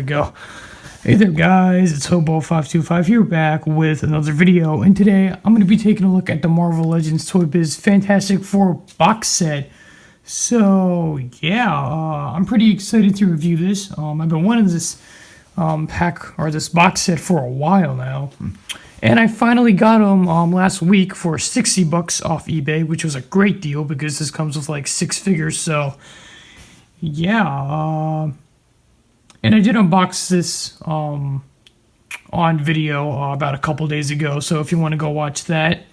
we go. Hey there guys, it's H.E.R.B.I.E here back with another video, and today I'm going to be taking a look at the Marvel Legends Toy Biz Fantastic Four box set. So yeah, I'm pretty excited to review this. I've been wanting this pack or this box set for a while now, and I finally got them last week for $60 off eBay, which was a great deal because this comes with like 6 figures. So yeah, and I did unbox this on video about a couple days ago, so if you want to go watch that,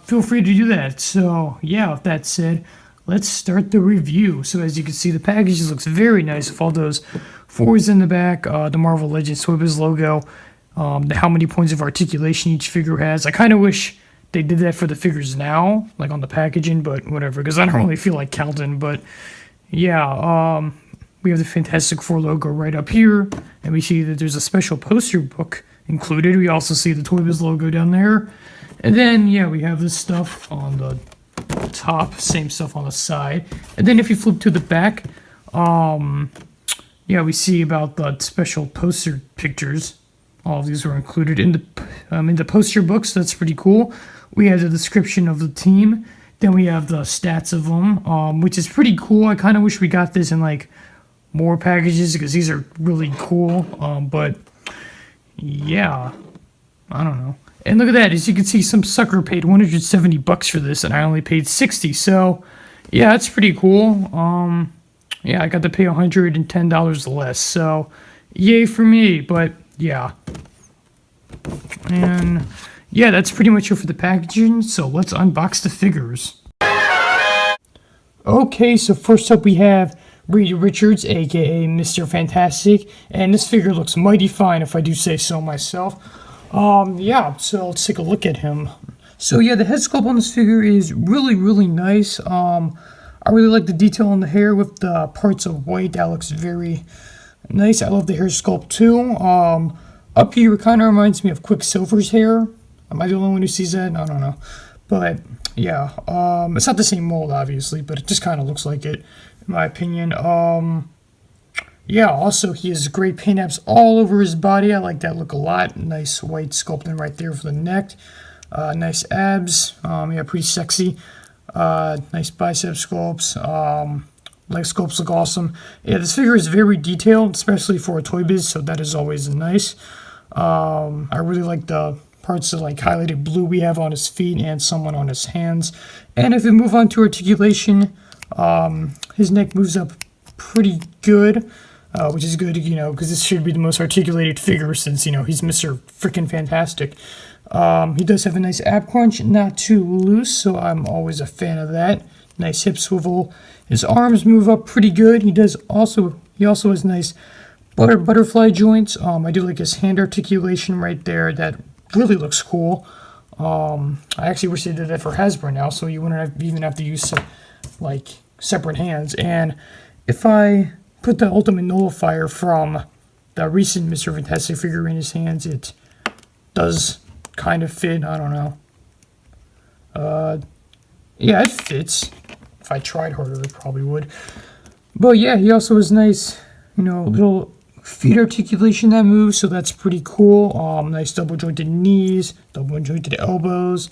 feel free to do that. So yeah, with that said, let's start the review. So as you can see, the package looks very nice with all those fours in the back, the Marvel Legends Toy Biz logo, how many points of articulation each figure has. I kind of wish they did that for the figures now, like on the packaging, but whatever, because I don't really feel like counting. But yeah, we have the Fantastic Four logo right up here, and we see that there's a special poster book included. We also see the Toy Biz logo down there. And then, yeah, we have this stuff on the top, same stuff on the side. And then if you flip to the back, yeah, we see about the special poster pictures. All of these were included in the poster books. That's pretty cool. We have the description of the team. Then we have the stats of them, which is pretty cool. I kind of wish we got this in, like, more packages because these are really cool, but yeah, I don't know. And look at that, as you can see, some sucker paid $170 for this and I only paid $60. So yeah, that's pretty cool. Yeah, I got to pay $110 less, so yay for me. But yeah, and yeah, that's pretty much it for the packaging. So let's unbox the figures. Okay, so first up we have Reed Richards, aka Mr. Fantastic, and this figure looks mighty fine if I do say so myself. Yeah, so let's take a look at him. So yeah, the head sculpt on this figure is really nice. I really like the detail on the hair with the parts of white. That looks very nice. I love the hair sculpt too. Up here it kind of reminds me of Quicksilver's hair. Am I the only one who sees that? I don't know. But yeah, it's not the same mold obviously, but it just kind of looks like it, in my opinion. Yeah, also he has great paint apps all over his body. I like that look a lot. Nice white sculpting right there for the neck. Nice abs. Yeah, pretty sexy. Nice bicep sculpts. Leg sculpts look awesome. Yeah, this figure is very detailed, especially for a Toy Biz, so that is always nice. I really like the parts of like highlighted blue we have on his feet and someone on his hands. And if we move on to articulation, his neck moves up pretty good, which is good, you know, because this should be the most articulated figure since, you know, he's Mr. Frickin' Fantastic. He does have a nice ab crunch, not too loose, so I'm always a fan of that. Nice hip swivel. His arms move up pretty good. He also has nice butterfly joints. I do like his hand articulation right there. That really looks cool. I actually wish they did that for H.E.R.B.I.E now, so you wouldn't even have to use like separate hands. And if I put the Ultimate Nullifier from the recent Mr. Fantastic figure in his hands, it does kind of fit. I don't know. Yeah, it fits. If I tried harder, it probably would. But yeah, he also has nice, you know, little feet articulation that moves, so that's pretty cool. Nice double jointed knees, double jointed elbows.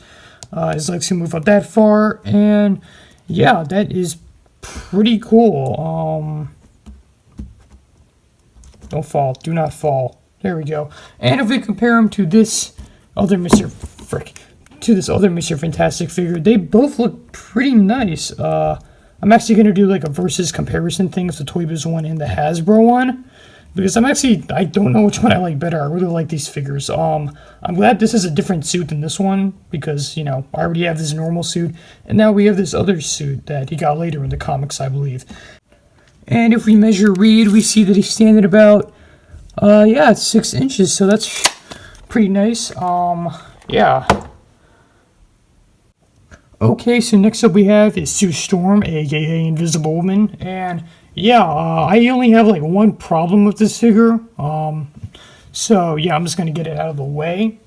His legs can move up that far, and yeah, that is pretty cool. Don't fall. Do not fall. There we go. And if we compare him to this other Mr. Fantastic figure, they both look pretty nice. I'm actually going to do like a versus comparison thing with the Toy Biz one and the Hasbro one, because I don't know which one I like better. I really like these figures. I'm glad this is a different suit than this one, because, you know, I already have this normal suit, and now we have this other suit that he got later in the comics, I believe. And if we measure Reed, we see that he's standing about, yeah, 6 inches, so that's pretty nice. Yeah. Okay, so next up we have is Sue Storm, aka Invisible Woman, and yeah, I only have like one problem with this figure. So yeah, I'm just gonna get it out of the way.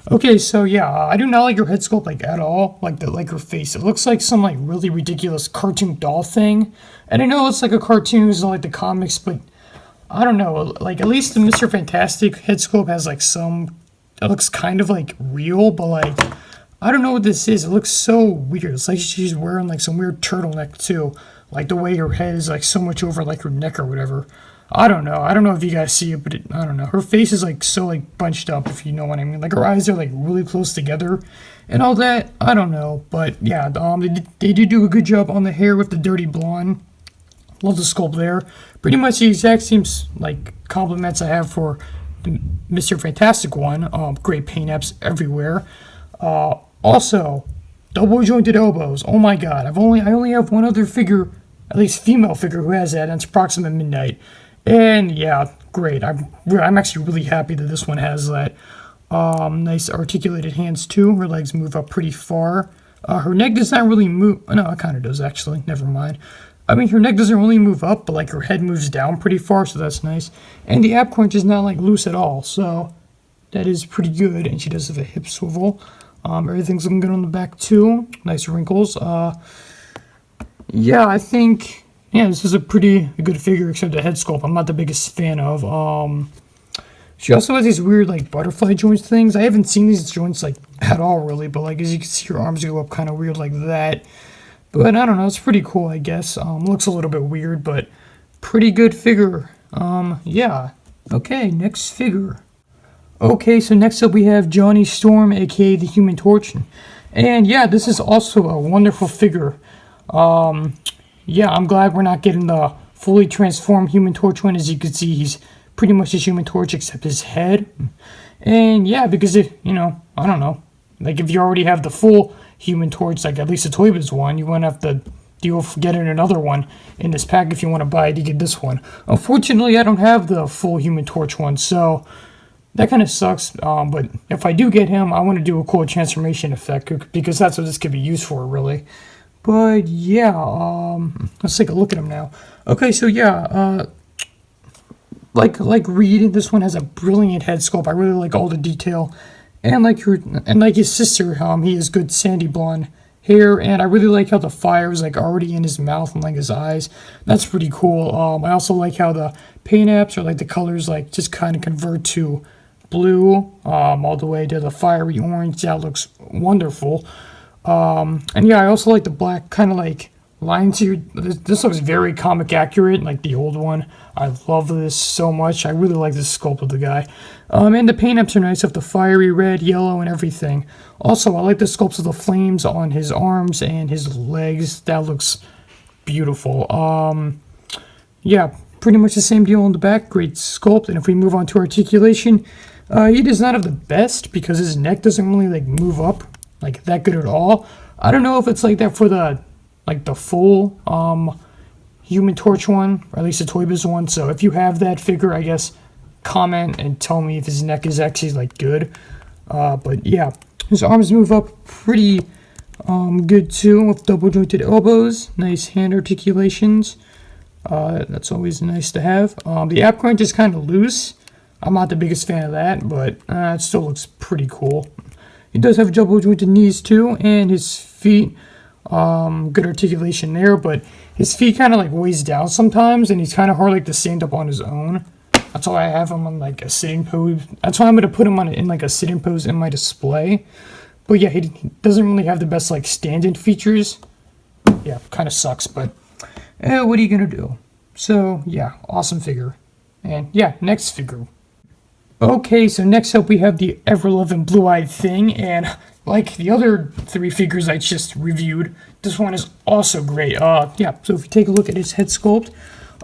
Okay, so yeah, I do not like her head sculpt like at all, like her face. It looks like some like really ridiculous cartoon doll thing. And I know it's like a cartoon, it's not like the comics, but I don't know, like at least the Mr. Fantastic head sculpt has like some, it looks kind of like real, but like, I don't know what this is. It looks so weird. It's like she's wearing like some weird turtleneck too. Like the way her head is like so much over like her neck or whatever. I don't know. I don't know if you guys see it, but I don't know. Her face is like so like bunched up, if you know what I mean. Like her eyes are like really close together and all that. I don't know, but yeah, they did do a good job on the hair with the dirty blonde. Love the sculpt there. Pretty much the exact same like compliments I have for the Mr. Fantastic one. Great paint apps everywhere. Also, double jointed elbows. Oh my god! I only have one other figure, at least female figure, who has that, and it's Proxima Midnight. And yeah, great. I'm actually really happy that this one has that. Nice articulated hands too. Her legs move up pretty far. Her neck does not really move. No, it kind of does actually. Never mind. I mean, her neck doesn't really move up, but like her head moves down pretty far, so that's nice. And the ab crunch is not like loose at all, so that is pretty good. And she does have a hip swivel. Everything's looking good on the back too. Nice wrinkles. Yeah, I think this is a pretty good figure, except the head sculpt I'm not the biggest fan of. She also has these weird like butterfly joints things. I haven't seen these joints like at all really, but like as you can see, her arms go up kind of weird like that. But I don't know, it's pretty cool, I guess. Looks a little bit weird, but pretty good figure. Yeah. Okay, next figure. Okay, so next up we have Johnny Storm, aka the Human Torch. And yeah, this is also a wonderful figure. Yeah, I'm glad we're not getting the fully transformed Human Torch one. As you can see, he's pretty much a Human Torch except his head. And yeah, because if, I don't know, like if you already have the full Human Torch, like at least the Toy Biz one, you won't have to deal with getting another one in this pack if you want to buy it. You get this one. Unfortunately, I don't have the full Human Torch one, so that kind of sucks. But if I do get him, I want to do a cool transformation effect because that's what this could be used for, really. But yeah, let's take a look at him now. Okay, so yeah, like Reed, this one has a brilliant head sculpt. I really like all the detail. And like his sister, he has good sandy blonde hair, and I really like how the fire is like already in his mouth and like his eyes. That's pretty cool. I also like how the paint apps or like the colors like just kind of convert to blue, all the way to the fiery orange. That looks wonderful. And yeah, I also like the black kind of like lines here. This looks very comic accurate, like the old one. I love this so much. I really like this sculpt of the guy. And the paint apps are nice with the fiery red, yellow, and everything. Also, I like the sculpts of the flames on his arms and his legs. That looks beautiful. Yeah, pretty much the same deal on the back. Great sculpt. And if we move on to articulation, he does not have the best because his neck doesn't really like move up like that good at all. I don't know if it's like that for the full Human Torch one, or at least the Toy Biz one. So if you have that figure, I guess comment and tell me if his neck is actually like good. But yeah, his arms move up pretty good too with double jointed elbows, nice hand articulations. That's always nice to have. The ab crunch is kind of loose. I'm not the biggest fan of that, but it still looks pretty cool. He does have double jointed knees too, and his feet. Good articulation there, but his feet kind of like weighs down sometimes, and he's kind of hard like to stand up on his own. That's why I have him on like a sitting pose. That's why I'm gonna put him on in like a sitting pose in my display. But yeah, he doesn't really have the best like stand-in features. Yeah, kind of sucks, but what are you gonna do? So yeah, awesome figure. And yeah, next figure. Okay, so next up we have the ever-loving blue-eyed thing, and like the other three figures I just reviewed, this one is also great. Yeah, so if you take a look at his head sculpt,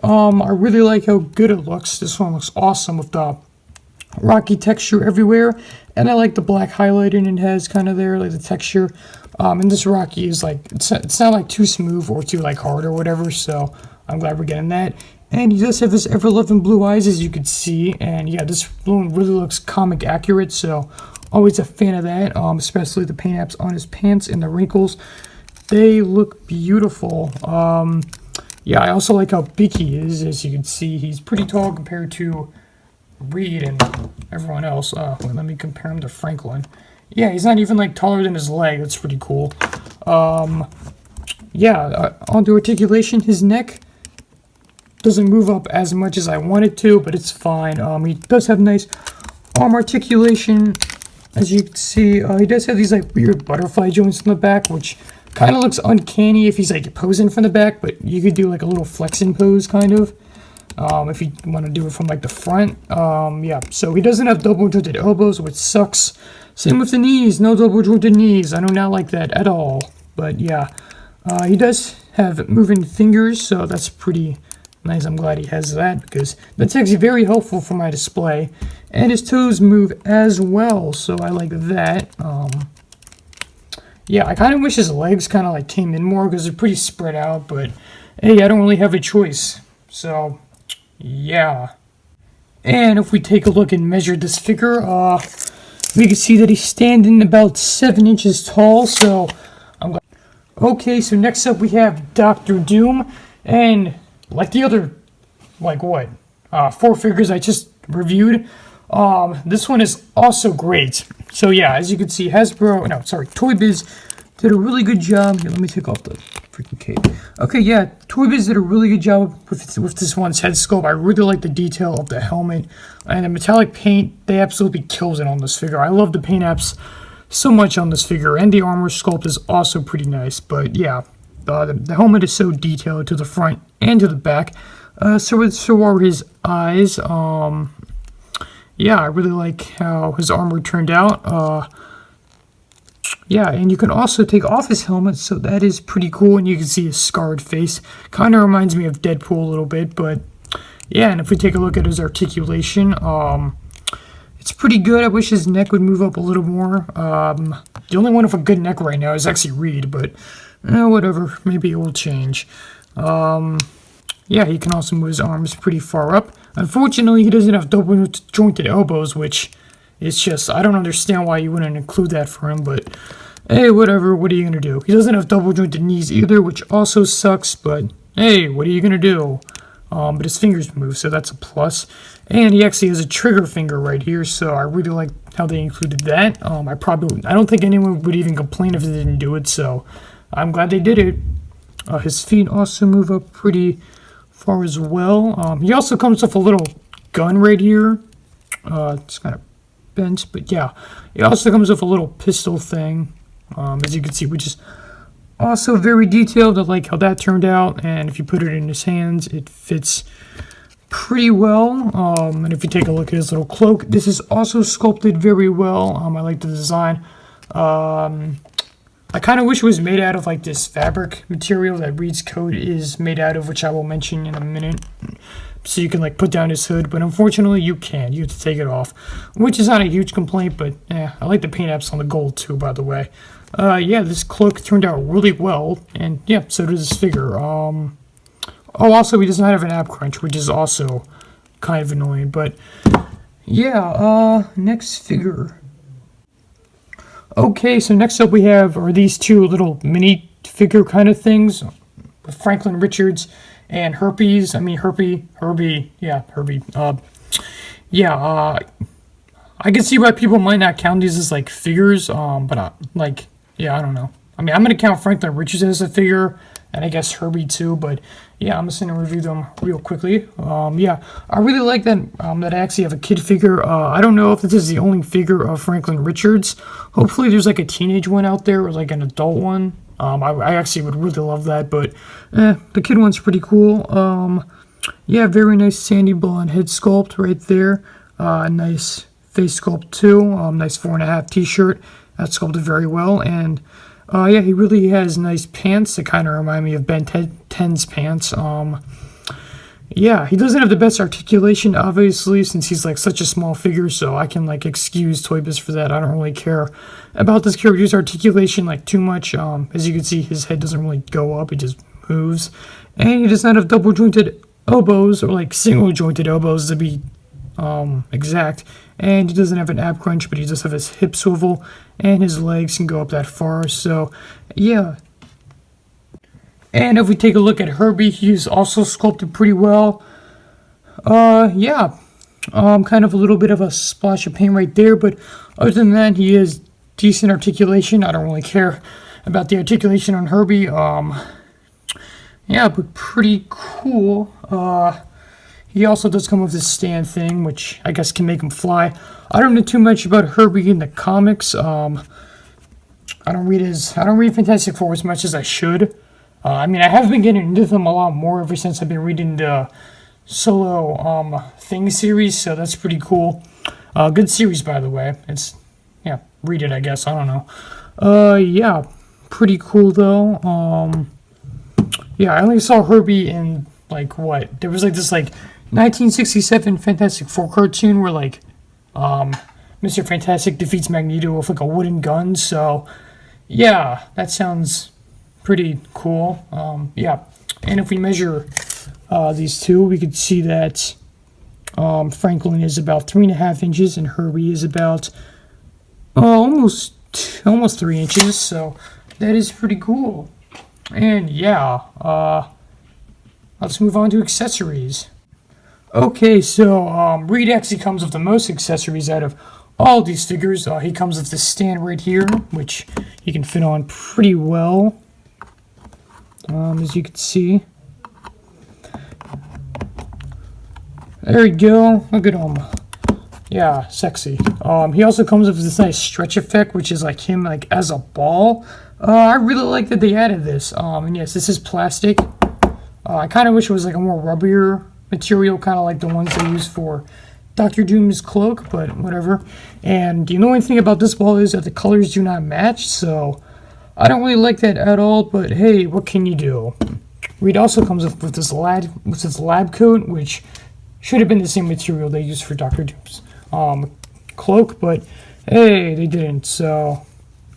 I really like how good it looks. This one looks awesome with the rocky texture everywhere, and I like the black highlighting it has kind of there, like the texture. And this rocky is like, it's not like too smooth or too like hard or whatever, so I'm glad we're getting that. And he does have his ever-loving blue eyes, as you can see. And yeah, this balloon really looks comic accurate, so always a fan of that. Especially the paint apps on his pants and the wrinkles. They look beautiful. Yeah, I also like how big he is. As you can see, he's pretty tall compared to Reed and everyone else. Wait, let me compare him to Franklin. Yeah, he's not even like taller than his leg. That's pretty cool. Yeah, onto articulation, his neck. doesn't move up as much as I want it to, but it's fine. He does have nice arm articulation. As you can see, he does have these like weird butterfly joints in the back, which kind of looks uncanny if he's like posing from the back, but you could do like a little flexing pose kind of. If you want to do it from like the front. Yeah, so he doesn't have double jointed elbows, which sucks. Same with the knees, no double jointed knees. I do not like that at all. But yeah, he does have moving fingers, so that's pretty nice. I'm glad he has that because that's actually very helpful for my display. And his toes move as well, so I like that. Yeah, I kind of wish his legs kind of like came in more because they're pretty spread out, but hey, I don't really have a choice. So, yeah. And if we take a look and measure this figure, we can see that he's standing about 7 inches tall, so I'm glad. Okay, so next up we have Dr. Doom, and like the other, like what, 4 figures I just reviewed, this one is also great. So yeah, as you can see, Toy Biz did a really good job. Here, let me take off the freaking cape. Okay, yeah, Toy Biz did a really good job with this one's head sculpt. I really like the detail of the helmet and the metallic paint. They absolutely kills it on this figure. I love the paint apps so much on this figure, and the armor sculpt is also pretty nice. But yeah, the helmet is so detailed to the front and to the back. So are his eyes. Yeah, I really like how his armor turned out. Yeah, and you can also take off his helmet, so that is pretty cool, and you can see his scarred face. Kind of reminds me of Deadpool a little bit, but yeah, and if we take a look at his articulation, it's pretty good. I wish his neck would move up a little more. The only one with a good neck right now is actually Reed, but whatever, maybe it will change. Yeah, he can also move his arms pretty far up. Unfortunately, he doesn't have double jointed elbows, which is just, I don't understand why you wouldn't include that for him, but hey, whatever, what are you going to do? He doesn't have double jointed knees either, which also sucks, but hey, what are you going to do? But his fingers move, so that's a plus. And he actually has a trigger finger right here, so I really like how they included that. I don't think anyone would even complain if they didn't do it, so I'm glad they did it. His feet also move up pretty far as well. He also comes with a little gun right here. It's kind of bent, but yeah. He also comes with a little pistol thing, as you can see, which is also very detailed. I like how that turned out, and if you put it in his hands, it fits pretty well. And if you take a look at his little cloak, this is also sculpted very well. I like the design. I kind of wish it was made out of like this fabric material that Reed's coat is made out of, which I will mention in a minute. So you can like put down his hood, but unfortunately you can't. You have to take it off, which is not a huge complaint, but yeah, I like the paint apps on the gold too, by the way. Yeah, this cloak turned out really well, and yeah, so does this figure. Oh, also he does not have an ab crunch, which is also kind of annoying, but yeah, next figure. Okay, so next up we have are these two little mini figure kind of things with Franklin Richards and H.E.R.B.I.E. I can see why people might not count these as like figures, but yeah, I don't know. I mean, I'm gonna count Franklin Richards as a figure, and I guess H.E.R.B.I.E. too, but yeah, I'm just gonna review them real quickly. Yeah, I really like that that I actually have a kid figure. I don't know if this is the only figure of Franklin Richards. Hopefully there's like a teenage one out there or like an adult one. I actually would really love that, but the kid one's pretty cool. Yeah, very nice sandy blonde head sculpt right there. Nice face sculpt too. Nice 4.5 t-shirt. That's sculpted very well, and yeah, he really has nice pants that kind of remind me of Ben 10's pants. Yeah, he doesn't have the best articulation, obviously, since he's like such a small figure, so I can like excuse Toy Biz for that. I don't really care about this character's articulation like too much. As you can see, his head doesn't really go up, it just moves. And he does not have double jointed elbows, or like single jointed elbows to be exact. And he doesn't have an ab crunch, but he does have his hip swivel, and his legs can go up that far, so yeah. And if we take a look at H.E.R.B.I.E, he's also sculpted pretty well. Yeah, kind of a little bit of a splash of paint right there, but other than that, he has decent articulation. I don't really care about the articulation on H.E.R.B.I.E. yeah, but pretty cool. He also does come with this stand thing, which I guess can make him fly. I don't know too much about Herbie in the comics. I don't read Fantastic Four as much as I should. I mean, I have been getting into them a lot more ever since I've been reading the solo Thing series, so that's pretty cool. Good series, by the way. It's, yeah, read it, I guess. I don't know. Yeah, pretty cool though. Yeah, I only saw Herbie in like what? There was like this like 1967 Fantastic Four cartoon where like Mr. Fantastic defeats Magneto with like a wooden gun. So yeah, that sounds pretty cool. Yeah, and if we measure these two, we could see that Franklin is about 3.5 inches and Herbie is about almost 3 inches. So that is pretty cool. And yeah, let's move on to accessories. Okay, so Reed actually comes with the most accessories out of all these figures. He comes with this stand right here, which he can fit on pretty well, as you can see. There we go. Look at him. Yeah, sexy. He also comes with this nice stretch effect, which is like him like as a ball. I really like that they added this. And yes, this is plastic. I kind of wish it was like a more rubbier material, kind of like the ones they use for Doctor Doom's cloak, but whatever. And the only thing about this ball is that the colors do not match, so I don't really like that at all, but hey, what can you do? Reed also comes with this lab coat, which should have been the same material they used for Doctor Doom's cloak, but hey, they didn't, so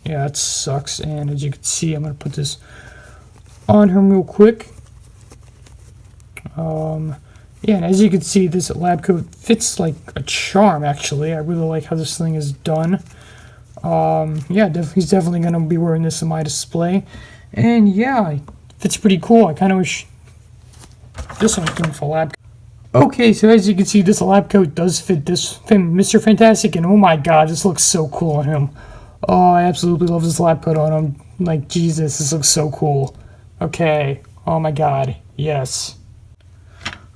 yeah, that sucks. And as you can see, I'm going to put this on him real quick. Yeah, and as you can see, this lab coat fits like a charm, actually. I really like how this thing is done. Yeah, he's definitely going to be wearing this in my display. And yeah, it fits pretty cool. I kind of wish this one came with a lab coat. Okay, so as you can see, this lab coat does fit Mr. Fantastic, and oh my god, this looks so cool on him. Oh, I absolutely love this lab coat on him. Like, Jesus, this looks so cool. Okay, oh my god, yes.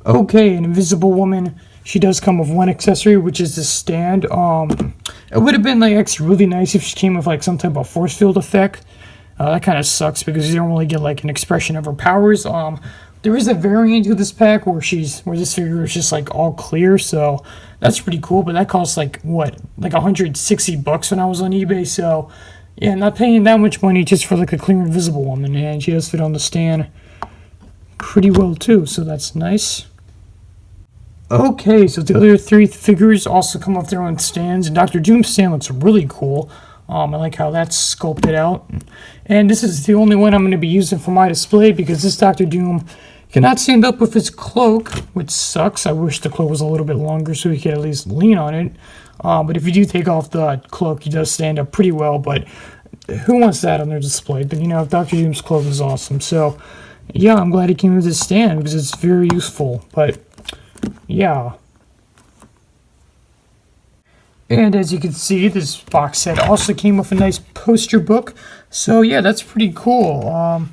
Okay, an Invisible Woman. She does come with one accessory, which is this stand. It would have been like actually really nice if she came with like some type of force field effect. That kind of sucks because you don't really get like an expression of her powers. There is a variant to this pack where this figure is just like all clear, so that's pretty cool. But that costs like what, like $160 when I was on eBay. So yeah, not paying that much money just for like a clear Invisible Woman, and she does fit on the stand pretty well too. So that's nice. Okay, so the other three figures also come with their own stands, and Doctor Doom's stand looks really cool. I like how that's sculpted out. And this is the only one I'm going to be using for my display because this Doctor Doom cannot stand up with his cloak, which sucks. I wish the cloak was a little bit longer so he could at least lean on it. But if you do take off the cloak, he does stand up pretty well, but who wants that on their display? But, you know, Doctor Doom's cloak is awesome. So, yeah, I'm glad he came with this stand because it's very useful. But, yeah. And as you can see, this box set also came with a nice poster book. So yeah, that's pretty cool.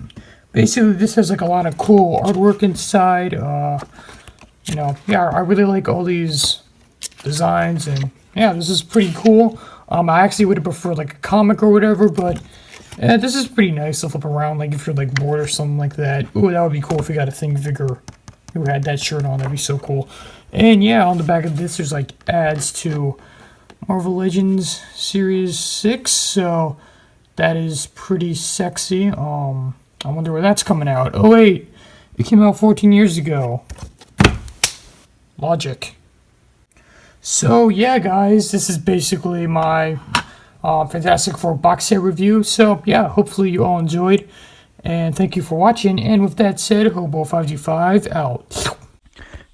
Basically, this has like a lot of cool artwork inside. You know, yeah, I really like all these designs, and yeah, this is pretty cool. I actually would have preferred like a comic or whatever, but this is pretty nice to flip around, like if you're like bored or something like that. Ooh, that would be cool if we got a Thing figure who had that shirt on. That'd be so cool. And yeah, on the back of this, there's like ads to Marvel Legends Series 6, so that is pretty sexy. I wonder where that's coming out. Oh wait, it came out 14 years ago. Logic. So yeah, guys, this is basically my Fantastic Four box set review. So yeah, hopefully you all enjoyed, and thank you for watching. And with that said, Hobo525 out.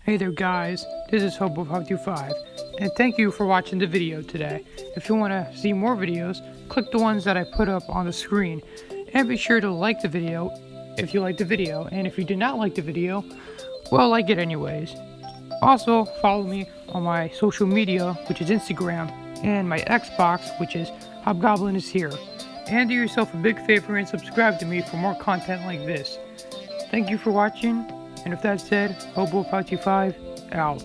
Hey there, guys. This is Hobo525. And thank you for watching the video today. If you want to see more videos, click the ones that I put up on the screen. And be sure to like the video if you liked the video. And if you did not like the video, well, like it anyways. Also, follow me on my social media, which is Instagram, and my Xbox, which is Hobgoblin is Here. And do yourself a big favor and subscribe to me for more content like this. Thank you for watching, and with that said, Hobo525 out.